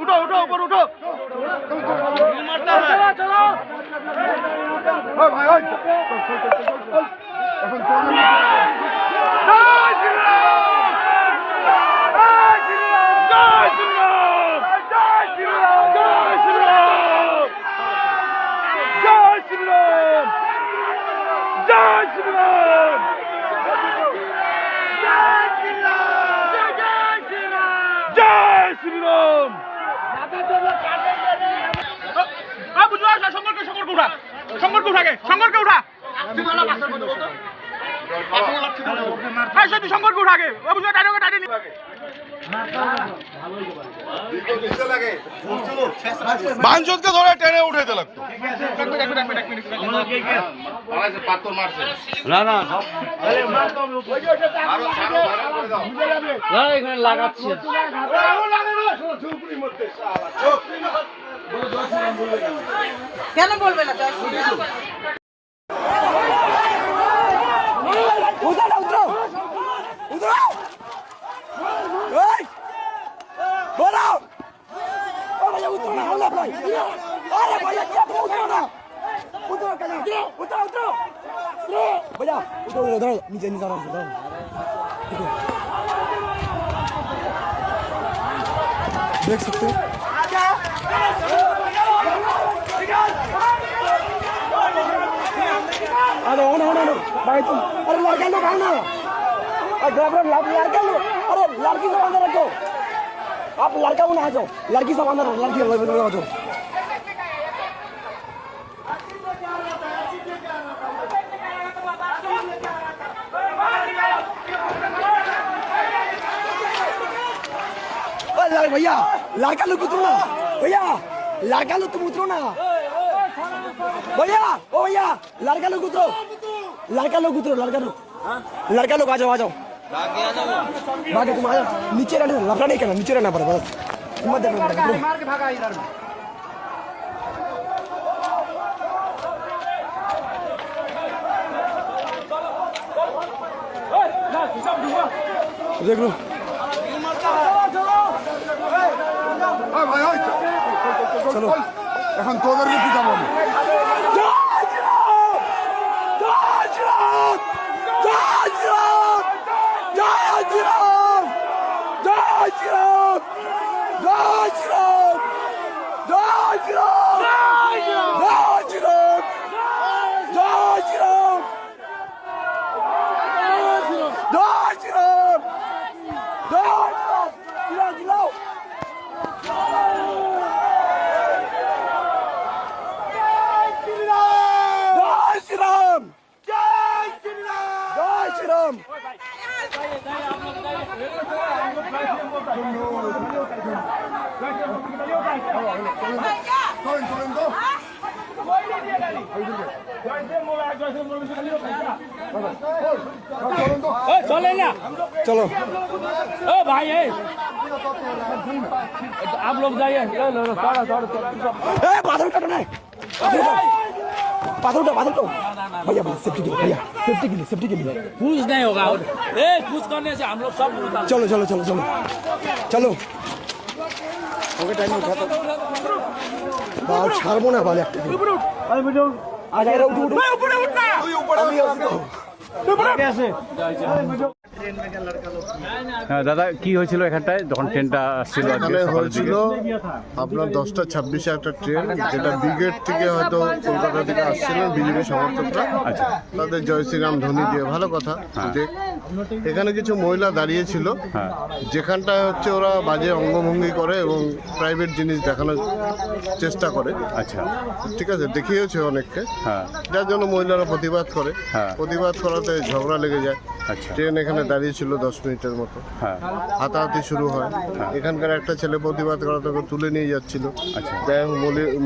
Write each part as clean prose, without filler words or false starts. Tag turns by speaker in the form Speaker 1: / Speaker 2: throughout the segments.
Speaker 1: উঠো উঠো উপর উঠো শঙ্করকে উঠাকে শঙ্করকে উঠা শঙ্করকে উঠাকে বাঞ্চতকে ধরে টেনে উঠাইতে লাগতো না না
Speaker 2: এখানে লাগাচ্ছে
Speaker 3: কেন বলবে না
Speaker 4: नीचे नीचे देख सकते हो भाई तुम अरे लड़का लोग खाना लड़का लोग अरे लड़की सब अंदर रखो आप लड़का को ना आ जाओ लड़की सब अंदर लड़की आ जाओ भैया लड़का लोग उतरो ना भैया लड़का लोग तुम उतरो ना भैया ओ भैया लड़का लोग उतरो लड़का लोग आ जाओ भागे तुम आ जाओ नीचे रहना लफड़ा नहीं करना नीचे रहना पड़ेगा बस हिम्मत देना पड़ेगा मार के भागा इधर देख लो চলো এখন তোদেরকে পিটাবো আমি चलो
Speaker 2: ओ भाई आप लोग जाइए
Speaker 4: बादल कटना है बादल तो भैया सेफ्टी के लिए
Speaker 2: पूछ नहीं होगा पूछ करने से हम लोग सब
Speaker 4: चलो ओके टाइम उठा तो बाल ছাড়বো না বাল একটা आ जा रे उठ उठना তুই উপরে कैसे
Speaker 1: হ্যাঁ দাদা কি হয়েছিল এখানটায় যখন ট্রেনটা আসছিল?
Speaker 5: এখানে হয়েছিল আপনার 10টা 26-এ একটা ট্রেন যেটা ব্রিগেড থেকে হয়তো কলকাতা থেকে আসছিলেন বিজেপি সমর্থকরা। আচ্ছা, তাদের জয় শ্রীরাম ধ্বনি দিয়ে ভালো কথা। এখানে কিছু মহিলা দাঁড়িয়েছিল, যেখানটায় হচ্ছে ওরা বাজে অঙ্গভঙ্গি করে এবং প্রাইভেট জিনিস দেখানোর চেষ্টা করে। আচ্ছা, ঠিক আছে, দেখিয়েছে অনেককে, যার জন্য মহিলারা প্রতিবাদ করে। প্রতিবাদ করাতে ঝগড়া লেগে যায়। আচ্ছা, ট্রেন এখানে দাঁড়িয়েছিল 10 মিনিটের মতো, হাতাহাতি শুরু হয়। এখানকার একটা ছেলে প্রতিবাদ করাতে তুলে নিয়ে যাচ্ছিল। আচ্ছা, যাই হোক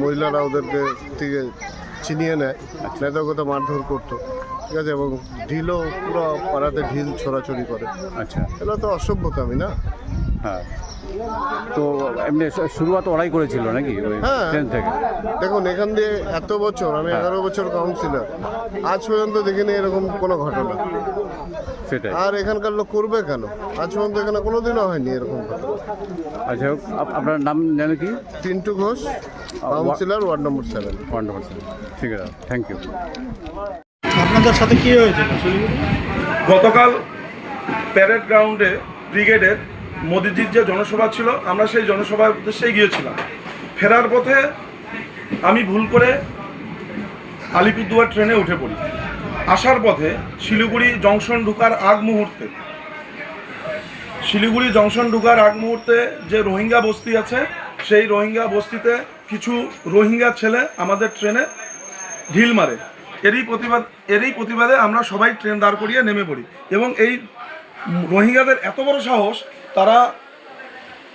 Speaker 5: মহিলারা ওদেরকে থেকে ছিনিয়ে নেয়, নেতাগত মারধর করতো, ঠিক আছে, এবং ঢিলও পুরো পাড়াতে ঢিল ছোড়াছড়ি করে। আচ্ছা, এগুলো তো অসভ্যতামি না? হ্যাঁ,
Speaker 1: তো এমনি শুরুয়াত ওরাই করেছিল নাকি ওই
Speaker 5: হ্যাঁ।
Speaker 1: ট্রেন থেকে?
Speaker 5: দেখুন এখান দিয়ে এত বছর, আমি 11 বছর কাউন্সিলর, আজ পর্যন্ত দেখিনি এরকম কোনো ঘটনা।
Speaker 1: সেটাই।
Speaker 5: আর এখানকার লোক করবে কেন? আজ পর্যন্ত এখানে কোনোদিনও হয়নি এরকম ঘটনা।
Speaker 1: আচ্ছা, আপনার নাম জানেন কি?
Speaker 5: Pintu Ghosh, councillor, ward number 7।
Speaker 1: Wonderful, ঠিক আছে, থ্যাংক ইউ।
Speaker 6: আপনাদের সাথে কি হয়েছিল শিলিগুড়ি?
Speaker 7: গতকাল প্যারেড গ্রাউন্ডে ব্রিগেডের মোদিজির যে জনসভা ছিল, আমরা সেই জনসভার উদ্দেশ্যেই গিয়েছিলাম। ফেরার পথে আমি ভুল করে আলিপুরদুয়ার ট্রেনে উঠে পড়ি। আসার পথে শিলিগুড়ি জংশন ঢোকার আগ মুহূর্তে যে রোহিঙ্গা বস্তি আছে, সেই রোহিঙ্গা বস্তিতে কিছু রোহিঙ্গা ছেলে আমাদের ট্রেনে ঢিল মারে। এরই প্রতিবাদে আমরা সবাই ট্রেন দাঁড় করিয়ে নেমে পড়ি। এবং এই রোহিঙ্গাদের এত বড় সাহস, তারা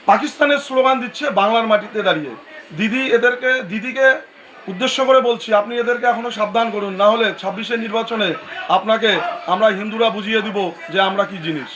Speaker 7: পাকিস্তানের স্লোগান দিচ্ছে বাংলার মাটিতে দাঁড়িয়ে। দিদিকে উদ্দেশ্য করে বলছি, আপনি এদেরকে এখনো সাবধান করুন, না হলে 26-এর নির্বাচনে আপনাকে আমরা হিন্দুরা বুঝিয়ে দিব যে আমরা কি জিনিস।